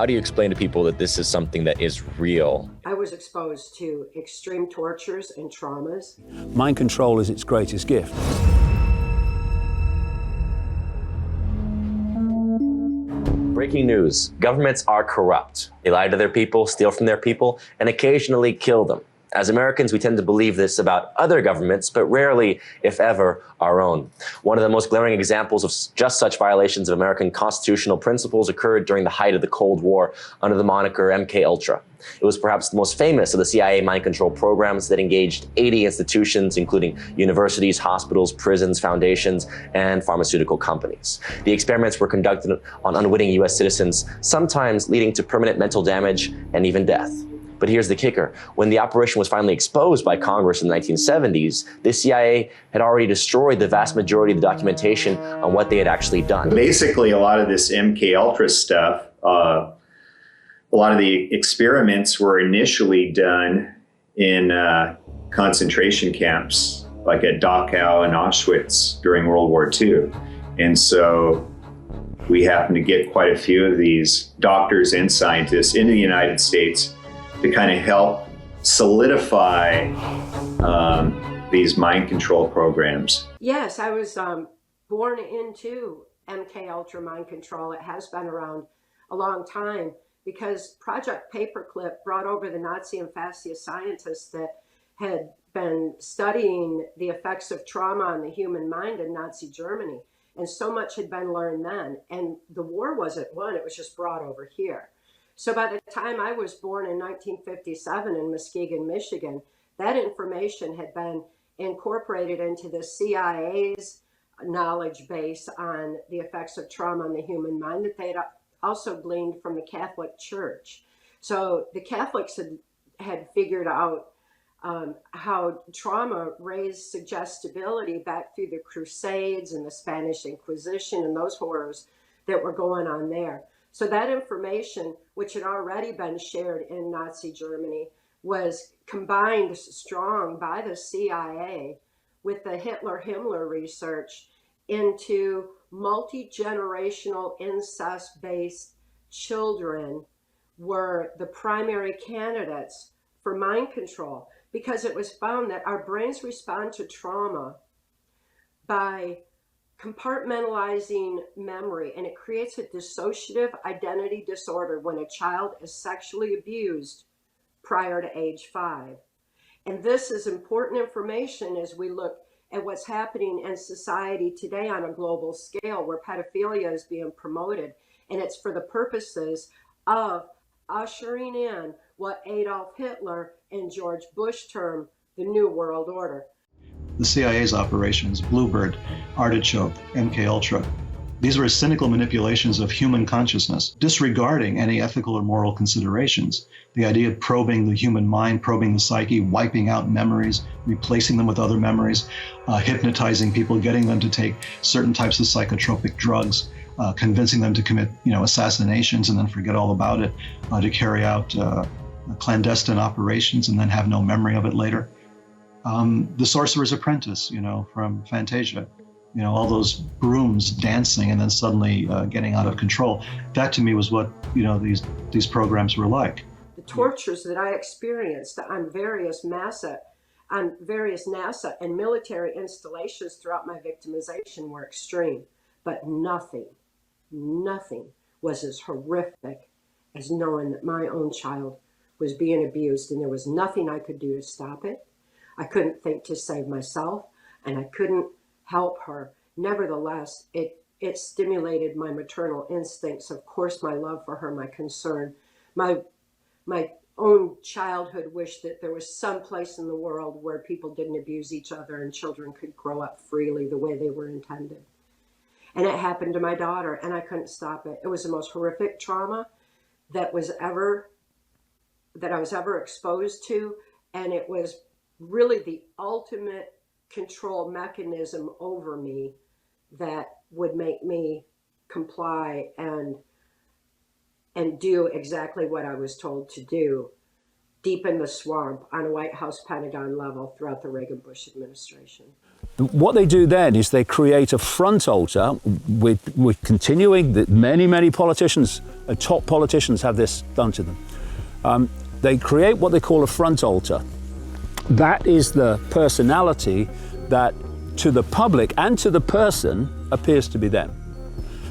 How do you explain to people that this is something that is real? I was exposed to extreme tortures and traumas. Mind control is its greatest gift. Breaking news. Governments are corrupt. They lie to their people, steal from their people, and occasionally kill them. As Americans, we tend to believe this about other governments, but rarely, if ever, our own. One of the most glaring examples of just such violations of American constitutional principles occurred during the height of the Cold War under the moniker MK Ultra. It was perhaps the most famous of the CIA mind control programs that engaged 80 institutions, including universities, hospitals, prisons, foundations, and pharmaceutical companies. The experiments were conducted on unwitting US citizens, sometimes leading to permanent mental damage and even death. But here's the kicker. When the operation was finally exposed by Congress in the 1970s, the CIA had already destroyed the vast majority of the documentation on what they had actually done. Basically, a lot of this MK Ultra stuff, a lot of the experiments were initially done in concentration camps, like at Dachau and Auschwitz during World War II. And so we happened to get quite a few of these doctors and scientists in the United States to kind of help solidify these mind control programs. Yes, I was born into MK Ultra mind control. It has been around a long time because Project Paperclip brought over the Nazi and fascist scientists that had been studying the effects of trauma on the human mind in Nazi Germany. And so much had been learned then. And the war wasn't won, it was just brought over here. So by the time I was born in 1957 in Muskegon, Michigan, that information had been incorporated into the CIA's knowledge base on the effects of trauma on the human mind that they had also gleaned from the Catholic Church. So the Catholics had figured out how trauma raised suggestibility back through the Crusades and the Spanish Inquisition and those horrors that were going on there. So that information, which had already been shared in Nazi Germany, was combined strong by the CIA with the Hitler-Himmler research into multi-generational incest-based children were the primary candidates for mind control, because it was found that our brains respond to trauma by compartmentalizing memory, and it creates a dissociative identity disorder when a child is sexually abused prior to age 5. And this is important information as we look at what's happening in society today on a global scale, where pedophilia is being promoted, and it's for the purposes of ushering in what Adolf Hitler and George Bush termed the New World Order. The CIA's operations, Bluebird, Artichoke, MK Ultra, these were cynical manipulations of human consciousness, disregarding any ethical or moral considerations. The idea of probing the human mind, probing the psyche, wiping out memories, replacing them with other memories, hypnotizing people, getting them to take certain types of psychotropic drugs, convincing them to commit, assassinations and then forget all about it, to carry out clandestine operations and then have no memory of it later. The Sorcerer's Apprentice, from Fantasia, all those brooms dancing and then suddenly getting out of control. That to me was what, these programs were like. The tortures that I experienced on various NASA and military installations throughout my victimization were extreme, but nothing was as horrific as knowing that my own child was being abused, and there was nothing I could do to stop it. I couldn't think to save myself, and I couldn't help her. Nevertheless, it stimulated my maternal instincts, of course, my love for her, my concern, my own childhood wish that there was some place in the world where people didn't abuse each other and children could grow up freely the way they were intended. And it happened to my daughter, and I couldn't stop it. It was the most horrific trauma that I was ever exposed to, and it was really the ultimate control mechanism over me that would make me comply and do exactly what I was told to do. deep in the swamp on a White House Pentagon level throughout the Reagan-Bush administration. What they do then is they create a front altar with continuing that many politicians, top politicians have this done to them. They create what they call a front altar. That is the personality that to the public and to the person appears to be them.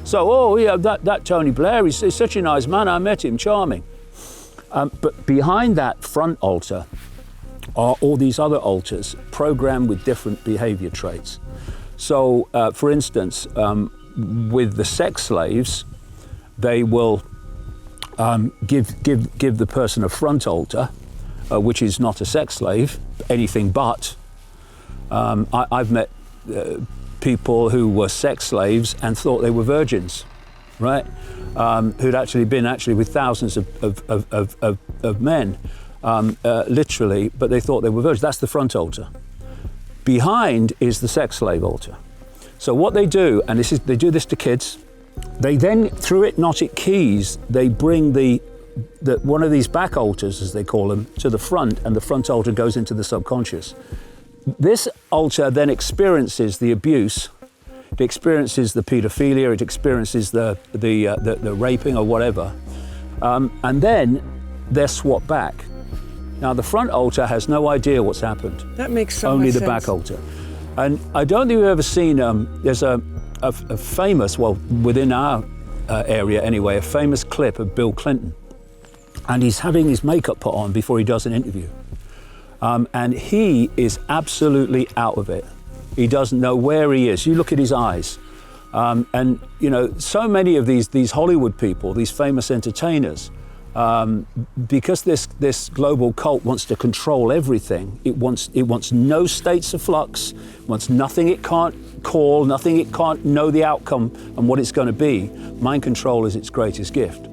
So, oh yeah, that Tony Blair, he's such a nice man, I met him, charming. But behind that front altar are all these other altars programmed with different behavior traits. So, for instance, with the sex slaves, they will give the person a front altar, which is not a sex slave, anything but. I've met people who were sex slaves and thought they were virgins, right? Who'd actually been with thousands of men, literally, but they thought they were virgins. That's the front altar. Behind is the sex slave altar. So what they do, and they do this to kids, they then, through hypnotic keys, they bring the one of these back altars, as they call them, to the front, and the front altar goes into the subconscious. This altar then experiences the abuse, it experiences the pedophilia, it experiences the raping or whatever, and then they're swapped back. Now the front altar has no idea what's happened. That makes so Only much the sense. back altar. And I don't think we've ever seen, there's a famous, well, within our area anyway, a famous clip of Bill Clinton. And he's having his makeup put on before he does an interview. And he is absolutely out of it. He doesn't know where he is. You look at his eyes. And, you know, so many of these Hollywood people, these famous entertainers, because this global cult wants to control everything, it wants no states of flux, wants nothing it can't call, nothing it can't know the outcome and what it's going to be. Mind control is its greatest gift.